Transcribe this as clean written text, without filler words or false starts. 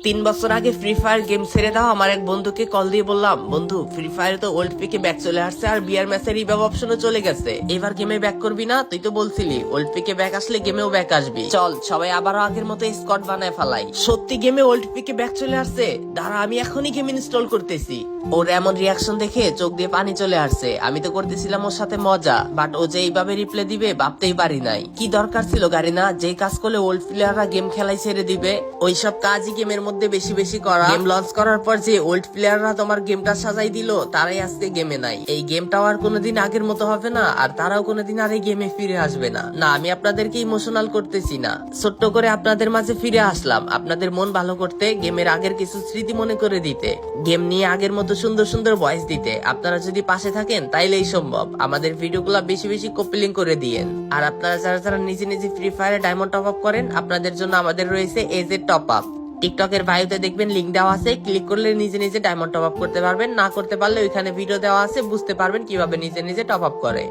3 বছর আগে free fire game ছেড়ে দাও আমার এক বন্ধুকে কল দিয়ে বললাম, বন্ধু ফ্রি ফায়ারে তো ওল্ড পিকে ব্যাক চলে আসছে আর বিয়ার ম্যাচের রিভাইভ অপশনও চলে গেছে, এবার গেমে ব্যাক করবি না? তুই তো বলছিলি ওল্ড পিকে ব্যাক আসলে গেমেও ব্যাক আসবি, চল সবাই আবারও আগের মতো স্কোয়াড বানায় ফেলাই। সত্যি গেমে ওল্ড পিকে ব্যাক চলে আসছে, দাঁড়া আমি এখনই গেম ইনস্টল করতেছি। ওর এমন রিয়াকশন দেখে চোখ দিয়ে পানি চলে আসছে। আমি তো করতেছিলাম ওর সাথে মজা, বাট ও যে এইভাবে রিপ্লে দিবে ভাবতেই পারি নাই। কি দরকার ছিল গারিনা, যে কাজ করলে ওল্ড প্লেয়াররা গেম খেলাই ছেড়ে দিবে ওইসব কাজই গেমের মধ্যে বেশি বেশি করা। গেম লঞ্চ করার পর যে ওল্ড প্লেয়াররা তোমার গেমটা সাজাই দিল তারাই আজকে গেমে নাই। এই গেমটাও আর কোনোদিন আগের মতো হবে না, আর তারাও কোনোদিন আর এই গেমে ফিরে আসবে না। না আমি আপনাদেরকে ইমোশনাল করতেছি না, ছোট্ট করে আপনাদের মাঝে ফিরে আসলাম আপনাদের মন ভালো করতে, গেমের আগের কিছু স্মৃতি মনে করে দিতে, গেম নিয়ে আগের মতো সুন্দর সুন্দর ভয়েস দিতে। আপনারা যদি পাশে থাকেন তাইলেই সম্ভব। আমাদের ভিডিওগুলো বেশি বেশি কপি লিংক করে দিয়েন। আর আপনারা যারা যারা নিজে নিজে ফ্রি ফায়ারে ডায়মন্ড টপ আপ করেন আপনাদের জন্য আমাদের রয়েছে এজে টপ আপ। টিকটকের বায়োতে দেখবেন লিংক দেওয়া আছে, ক্লিক করলে নিজে নিজে ডায়মন্ড টপ আপ করতে পারবেন। না করতে পারলে ওইখানে ভিডিও দেওয়া আছে, বুঝতে পারবেন কিভাবে নিজে নিজে টপ আপ করে।